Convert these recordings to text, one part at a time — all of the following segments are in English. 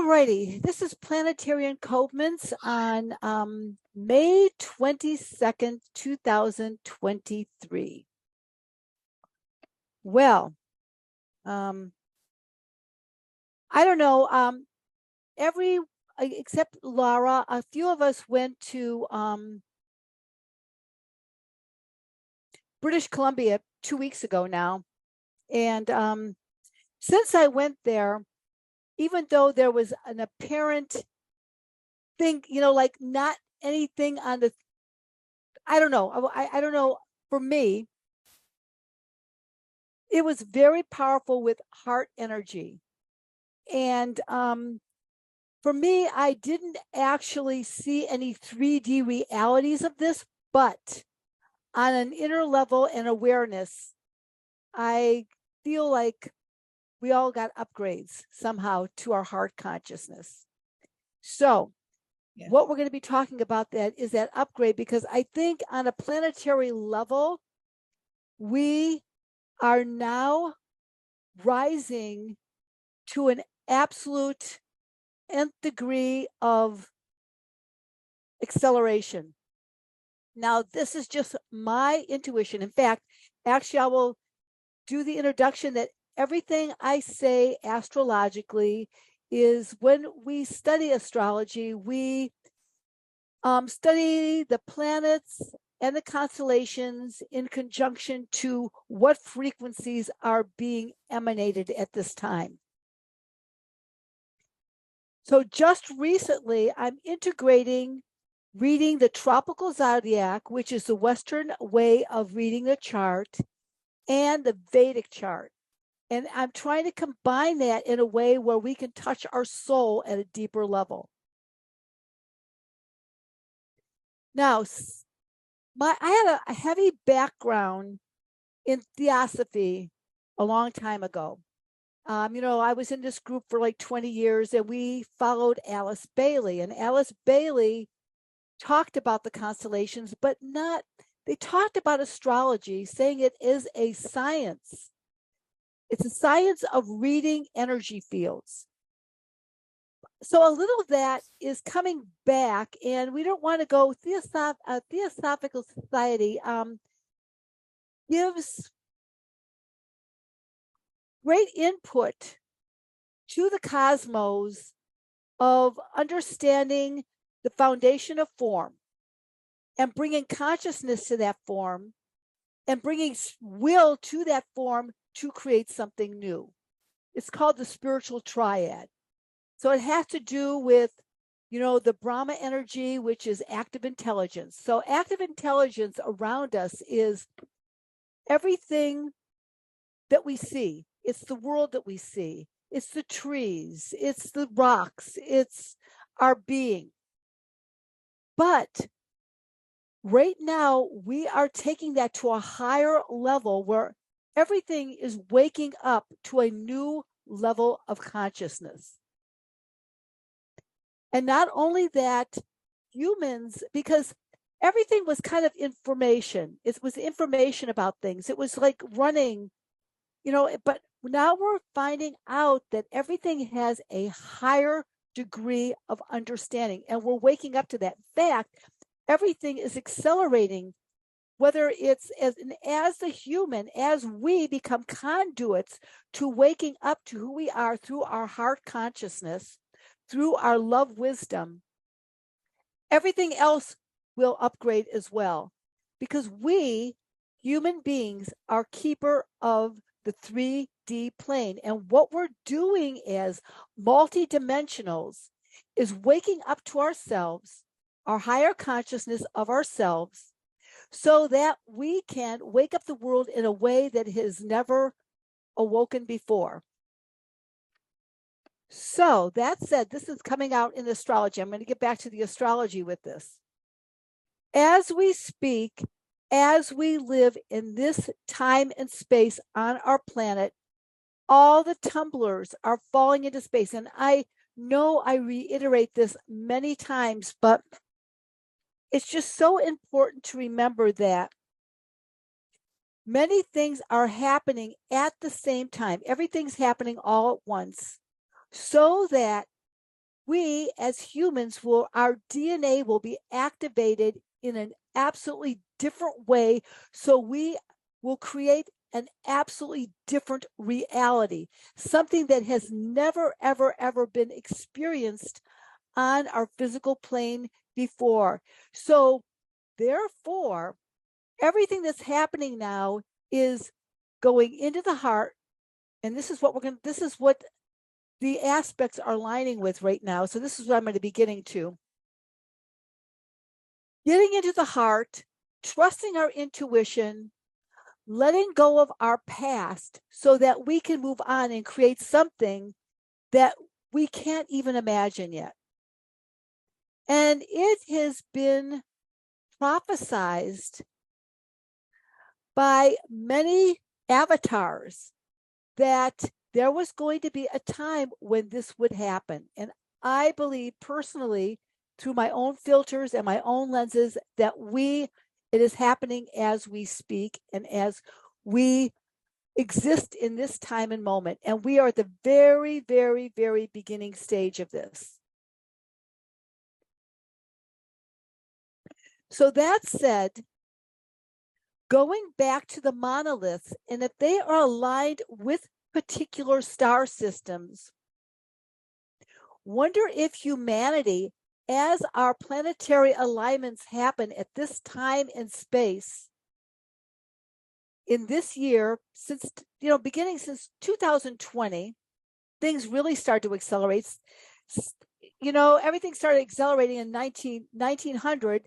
righty, this is Planetary Encodements on May 22nd, 2023. Well, I don't know, except Laura, a few of us went to British Columbia 2 weeks ago now. And since I went there, even though there was an apparent thing, like not anything on the, I don't know. I don't know. For me, it was very powerful with heart energy. And for me, I didn't actually see any 3D realities of this, but on an inner level and awareness, I feel like we all got upgrades somehow to our heart consciousness. So what we're going to be talking about that is that upgrade, because I think on a planetary level, we are now rising to an absolute nth degree of acceleration. Now, this is just my intuition. In fact, actually, I will do the introduction that everything I say astrologically is when we study astrology, we study the planets and the constellations in conjunction to what frequencies are being emanated at this time. So just recently, I'm integrating reading the tropical zodiac, which is the Western way of reading the chart, and the Vedic chart. And I'm trying to combine that in a way where we can touch our soul at a deeper level. Now, I had a heavy background in theosophy a long time ago. I was in this group for like 20 years, and we followed Alice Bailey. And Alice Bailey talked about the constellations, but they talked about astrology, saying it is a science. It's a science of reading energy fields. So a little of that is coming back, and we don't want to go Theosophical Society gives great input to the cosmos of understanding the foundation of form and bringing consciousness to that form and bringing will to that form to create something new. It's called the spiritual triad. So it has to do with, the Brahma energy, which is active intelligence. So active intelligence around us is everything that we see. It's the world that we see. It's the trees. It's the rocks. It's our being. But right now, we are taking that to a higher level where everything is waking up to a new level of consciousness. And not only that, humans, because everything was kind of information. It was information about things. It was like running, but now we're finding out that everything has a higher degree of understanding, and we're waking up to that. In fact, everything is accelerating, whether it's as the human, as we become conduits to waking up to who we are through our heart consciousness, through our love wisdom, everything else will upgrade as well, because we, human beings, are keeper of the 3D plane. And what we're doing as multidimensionals is waking up to ourselves, our higher consciousness of ourselves, so that we can wake up the world in a way that has never awoken before. So that said, this is coming out in astrology. I'm going to get back to the astrology with this. As we speak, as we live in this time and space on our planet, all the tumblers are falling into space. And I know I reiterate this many times, but it's just so important to remember that many things are happening at the same time. Everything's happening all at once, so that we as humans our DNA will be activated in an absolutely different way. So we will create an absolutely different reality, something that has never, ever, ever been experienced on our physical plane before. So therefore, everything that's happening now is going into the heart. And this is what the aspects are lining with right now. So this is what I'm going to be getting to. Getting into the heart, trusting our intuition, letting go of our past so that we can move on and create something that we can't even imagine yet. And it has been prophesized by many avatars that there was going to be a time when this would happen. And I believe personally, through my own filters and my own lenses, that it is happening as we speak and as we exist in this time and moment. And we are at the very, very, very beginning stage of this. So that said, going back to the monoliths, and if they are aligned with particular star systems, wonder if humanity, as our planetary alignments happen at this time and space, in this year, since, beginning since 2020, things really start to accelerate. Everything started accelerating in 1900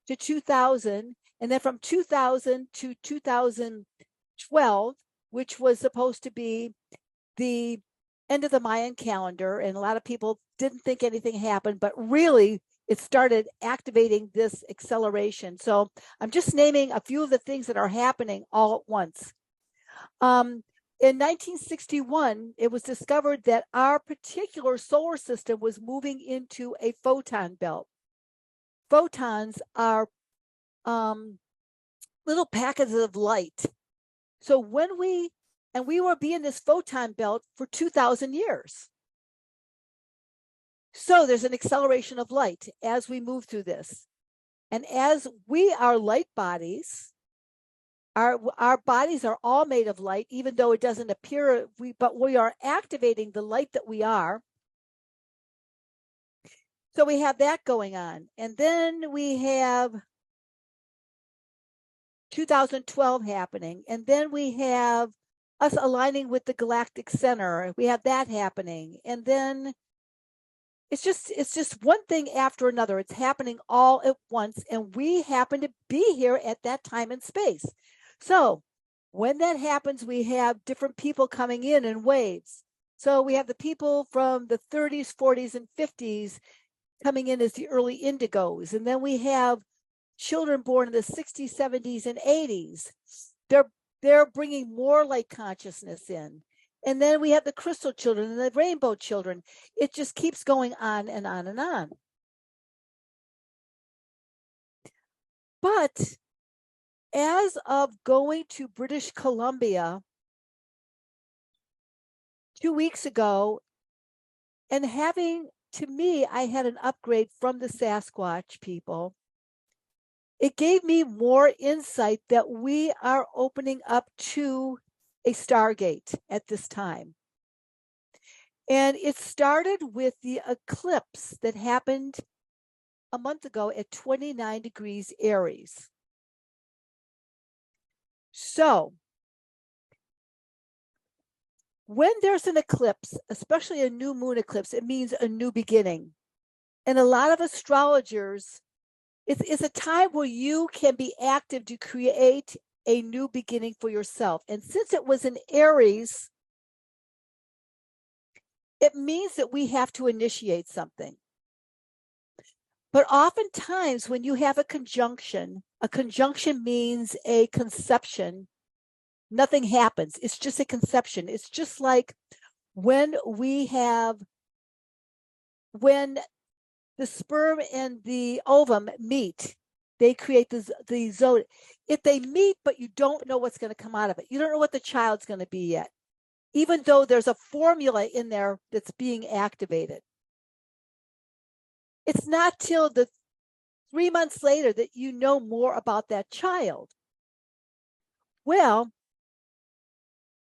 to 2000, and then from 2000 to 2012, which was supposed to be the end of the Mayan calendar, and a lot of people didn't think anything happened, but really it started activating this acceleration. So I'm just naming a few of the things that are happening all at once. In 1961, it was discovered that our particular solar system was moving into a photon belt. Photons are little packets of light. So we were being this photon belt for 2,000 years. So there's an acceleration of light as we move through this. And as we are light bodies, our bodies are all made of light, even though it doesn't appear, but we are activating the light that we are. So we have that going on. And then we have 2012 happening. And then we have us aligning with the galactic center. We have that happening. And then it's just one thing after another. It's happening all at once. And we happen to be here at that time and space. So when that happens, we have different people coming in waves. So we have the people from the 30s, 40s, and 50s coming in as the early indigos. And then we have children born in the 60s, 70s, and 80s. They're bringing more light consciousness in. And then we have the crystal children and the rainbow children. It just keeps going on and on and on. But as of going to British Columbia 2 weeks ago, and to me, I had an upgrade from the Sasquatch people. It gave me more insight that we are opening up to a Stargate at this time. And it started with the eclipse that happened a month ago at 29 degrees Aries. So when there's an eclipse, especially a new moon eclipse, it means a new beginning. And a lot of astrologers, it's a time where you can be active to create a new beginning for yourself. And since it was in Aries, it means that we have to initiate something. But oftentimes when you have a conjunction means a conception. Nothing happens. It's just a conception. It's just like when the sperm and the ovum meet, they create the zodiac. If they meet, but you don't know what's going to come out of it, you don't know what the child's going to be yet, even though there's a formula in there that's being activated. it's not till the 3 months later that you know more about that child. Well,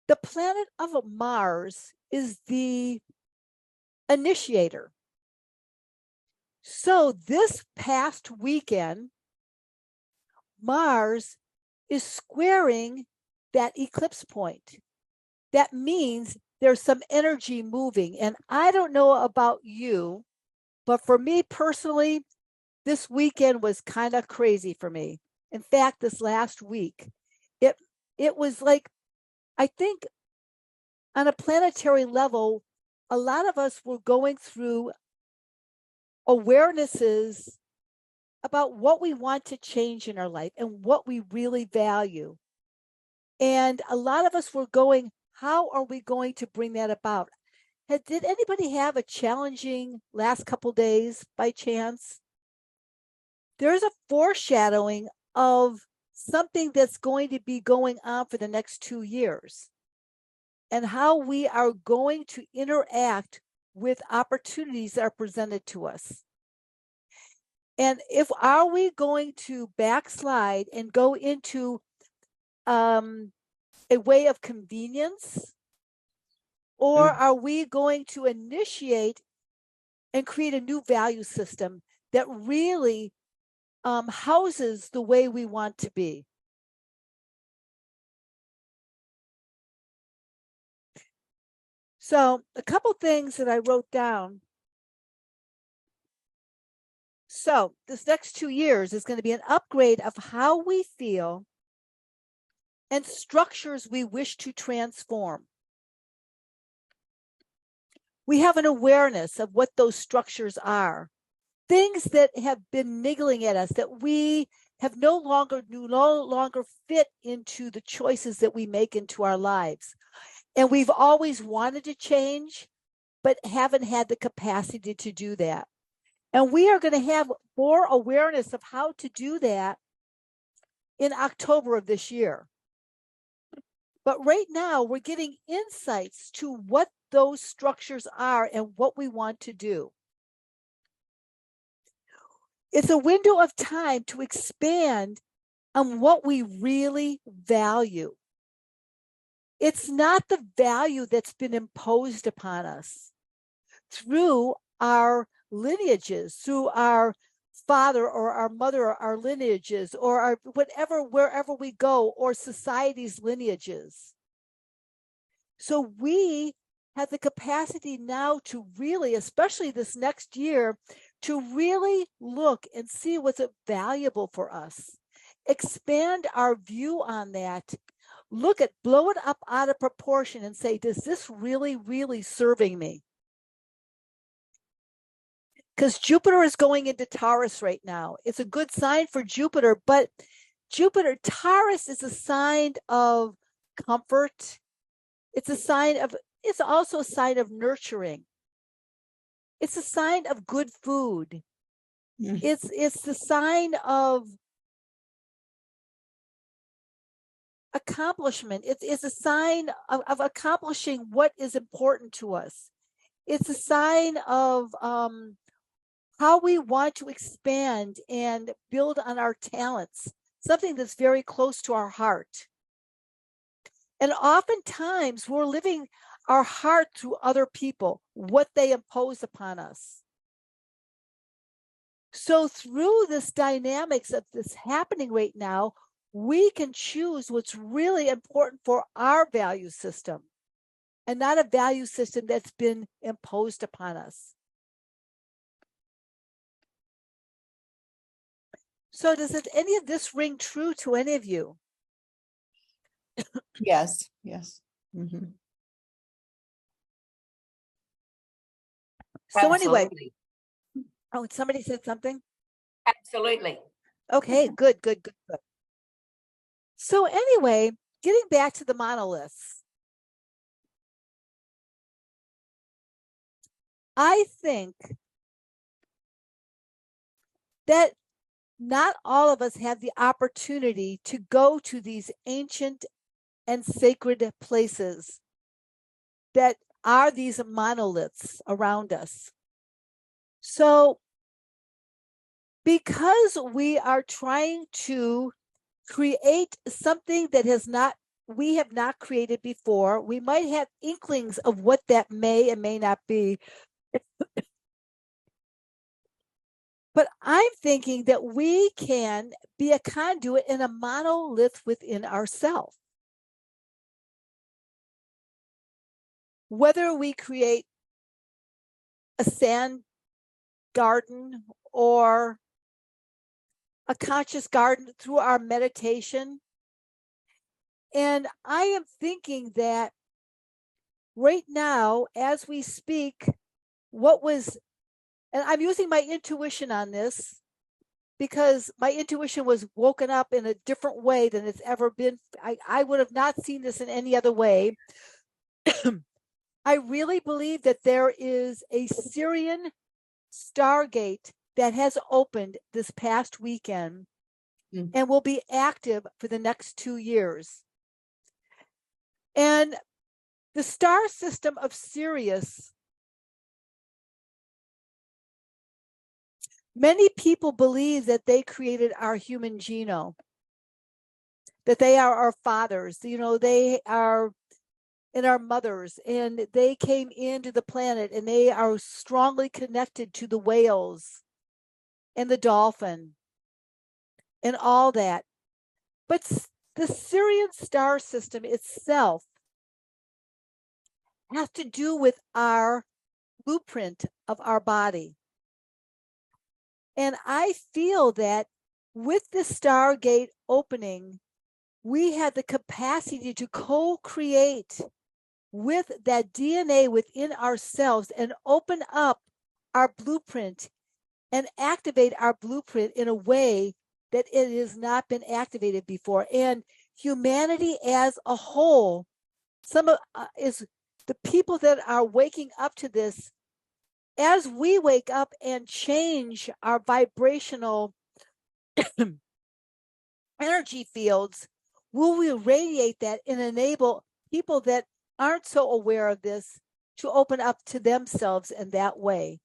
the planet of Mars is the initiator. So this past weekend, Mars is squaring that eclipse point. That means there's some energy moving. And I don't know about you, but for me personally, this weekend was kind of crazy for me. In fact, this last week, it was like, I think on a planetary level, a lot of us were going through awarenesses about what we want to change in our life and what we really value. And a lot of us were going, how are we going to bring that about? Did anybody have a challenging last couple days by chance? There's a foreshadowing of something that's going to be going on for the next 2 years and how we are going to interact with opportunities that are presented to us. And if are we going to backslide and go into a way of convenience, or are we going to initiate and create a new value system that really houses the way we want to be? So a couple things that I wrote down. So this next 2 years is going to be an upgrade of how we feel and structures we wish to transform. We have an awareness of what those structures are, things that have been niggling at us that we have no longer fit into the choices that we make into our lives. And we've always wanted to change, but haven't had the capacity to do that. And we are going to have more awareness of how to do that in October of this year. But right now, we're getting insights to what those structures are and what we want to do. It's a window of time to expand on what we really value. It's not the value that's been imposed upon us through our lineages, through our father or our mother, or our lineages, or our whatever, wherever we go, or society's lineages. So we have the capacity now to really, especially this next year, to really look and see what's valuable for us. Expand our view on that. Look at, blow it up out of proportion and say, does this really serving me? Because Jupiter is going into Taurus right now. It's a good sign for Jupiter, but Taurus is a sign of comfort. It's also a sign of nurturing. It's a sign of good food. It's the sign of accomplishment. It's a sign of accomplishing what is important to us. It's a sign of how we want to expand and build on our talents, something that's very close to our heart. And oftentimes we're living our heart through other people, what they impose upon us. So through this dynamics of this happening right now, we can choose what's really important for our value system and not a value system that's been imposed upon us. So does any of this ring true to any of you? Yes. Mm-hmm. So anyway, somebody said something? Absolutely. Okay, good. So anyway, getting back to the monoliths. I think that not all of us have the opportunity to go to these ancient and sacred places that are these monoliths around us. So because we are trying to create something that we have not created before. We might have inklings of what that may and may not be. But I'm thinking that we can be a conduit and a monolith within ourselves. Whether we create a sand garden or a conscious garden through our meditation. And I am thinking that right now, as we speak, and I'm using my intuition on this because my intuition was woken up in a different way than it's ever been. I would have not seen this in any other way. I really believe that there is a Syrian Stargate that has opened this past weekend and will be active for the next 2 years. And the star system of Sirius, many people believe that they created our human genome, that they are our fathers, they are in our mothers, and they came into the planet and they are strongly connected to the whales and the dolphin and all that. But the Syrian star system itself has to do with our blueprint of our body. And I feel that with the Stargate opening, we have the capacity to co-create with that DNA within ourselves and open up our blueprint and activate our blueprint in a way that it has not been activated before. And humanity as a whole, is the people that are waking up to this. As we wake up and change our vibrational energy fields, will we radiate that and enable people that aren't so aware of this to open up to themselves in that way?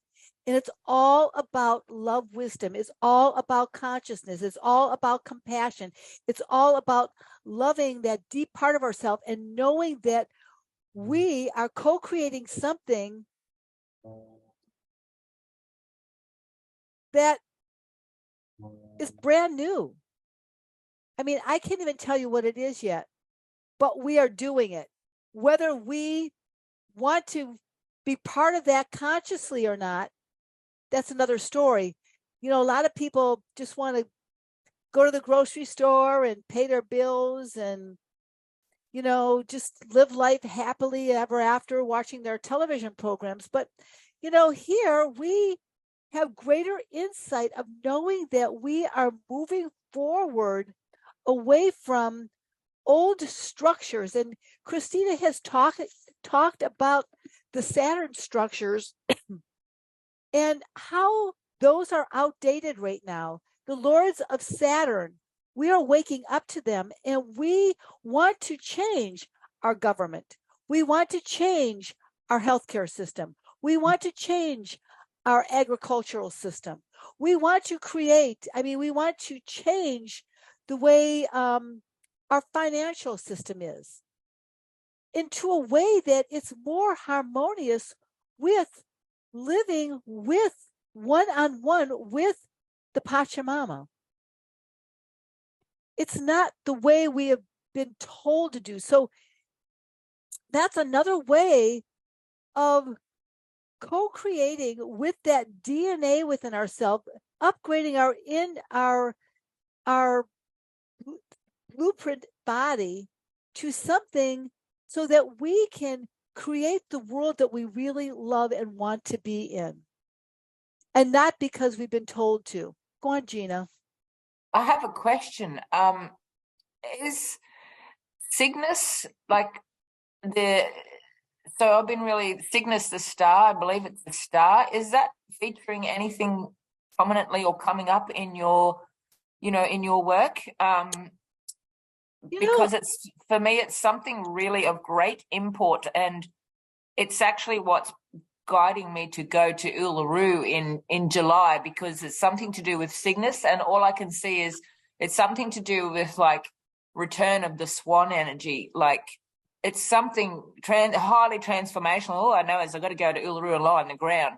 And it's all about love, wisdom. It's all about consciousness. It's all about compassion. It's all about loving that deep part of ourselves and knowing that we are co-creating something that is brand new. I mean, I can't even tell you what it is yet, but we are doing it. Whether we want to be part of that consciously or not, that's another story. A lot of people just want to go to the grocery store and pay their bills and, just live life happily ever after watching their television programs. But, here we have greater insight of knowing that we are moving forward away from old structures. And Christina has talked about the Saturn structures and how those are outdated right now. The lords of Saturn, we are waking up to them, and we want to change our government. We want to change our healthcare system. We want to change our agricultural system. We want to change the way our financial system is into a way that it's more harmonious with living with one-on-one with the Pachamama. It's not the way we have been told to do. So that's another way of co-creating with that DNA within ourselves, upgrading our blueprint body to something so that we can create the world that we really love and want to be in. And not because we've been told to. Go on, Gina. I have a question. Is Cygnus so I've been really Cygnus the star, I believe it's the star. Is that featuring anything prominently or coming up in your work? Because it's, for me, it's something really of great import, and it's actually what's guiding me to go to Uluru in July, because it's something to do with Cygnus, and all I can see is it's something to do with like return of the swan energy. Like it's something highly transformational. All I know is I've got to go to Uluru and lie on the ground.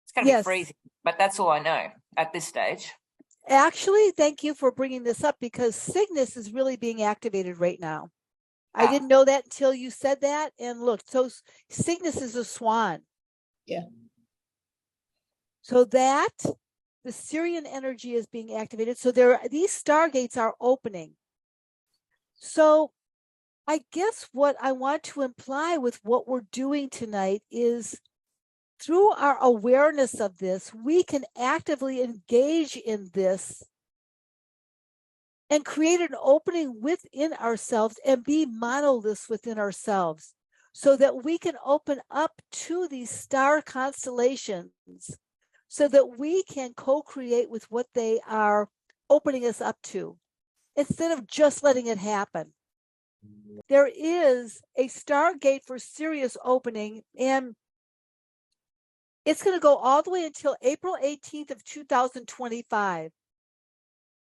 It's going to be freezing, but that's all I know at this stage. Actually, thank you for bringing this up, because Cygnus is really being activated right now. I didn't know that until you said that. And look, so Cygnus is a swan. Yeah. So that the Syrian energy is being activated. So these stargates are opening. So I guess what I want to imply with what we're doing tonight is, through our awareness of this, we can actively engage in this and create an opening within ourselves and be monoliths within ourselves, so that we can open up to these star constellations, so that we can co-create with what they are opening us up to, instead of just letting it happen. There is a Stargate for Sirius opening, and it's going to go all the way until April 18th of 2025.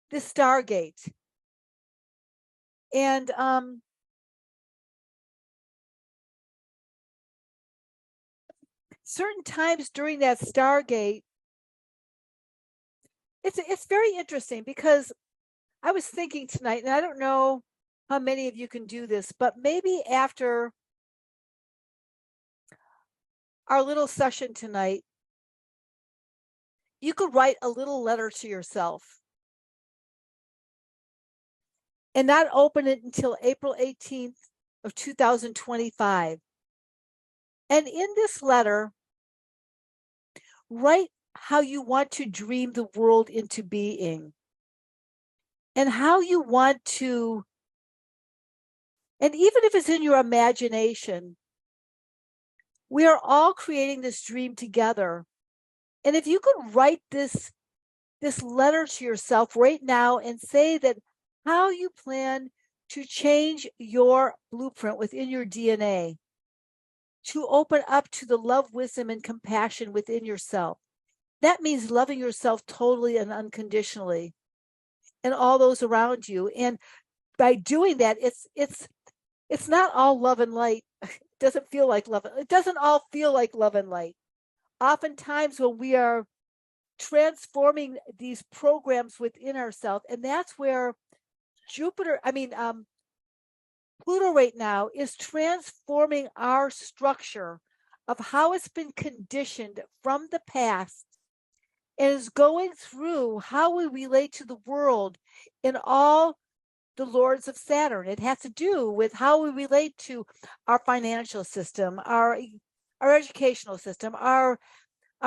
This Stargate. And certain times during that Stargate, it's very interesting, because I was thinking tonight, and I don't know how many of you can do this, but maybe after our little session tonight, you could write a little letter to yourself and not open it until April 18th of 2025. And in this letter, write how you want to dream the world into being, and how you want to, and even if it's in your imagination, we are all creating this dream together. And if you could write this letter to yourself right now and say that how you plan to change your blueprint within your DNA to open up to the love, wisdom, and compassion within yourself. That means loving yourself totally and unconditionally, and all those around you. And by doing that, it's not all love and light. It doesn't feel like love. It doesn't all feel like love and light. Oftentimes when we are transforming these programs within ourselves, and that's where Pluto right now is transforming our structure of how it's been conditioned from the past, and is going through how we relate to the world in all the lords of Saturn. It has to do with how we relate to our financial system, our educational system, our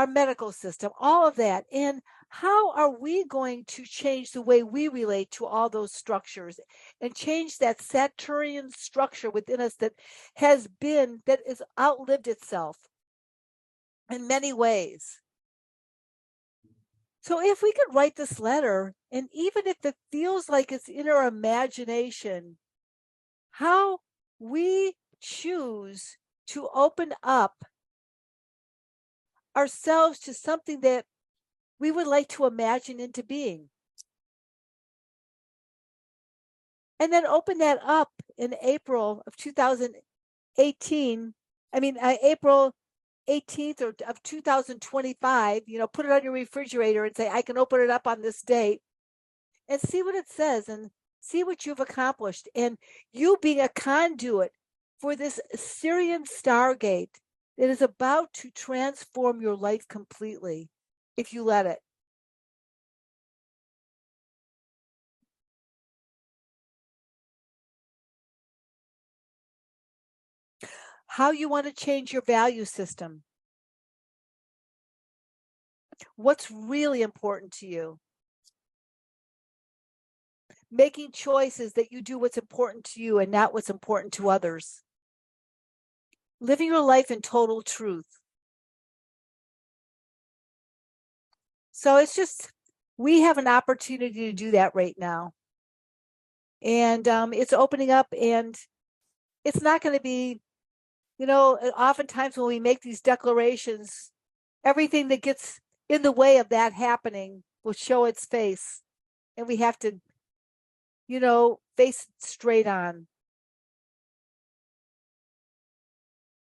medical system, all of that. And how are we going to change the way we relate to all those structures, and change that Saturnian structure within us that has outlived itself in many ways. So if we could write this letter, and even if it feels like it's in our imagination, how we choose to open up ourselves to something that we would like to imagine into being. And then open that up in April of 2018. April 18th of 2025, put it on your refrigerator and say, I can open it up on this date, and see what it says and see what you've accomplished. And you being a conduit for this Syrian Stargate that is about to transform your life completely, if you let it. How you want to change your value system. What's really important to you. Making choices that you do what's important to you and not what's important to others. Living your life in total truth. So it's just, we have an opportunity to do that right now. And it's opening up, and it's not going to be You know, oftentimes when we make these declarations, everything that gets in the way of that happening will show its face. And we have to, face it straight on.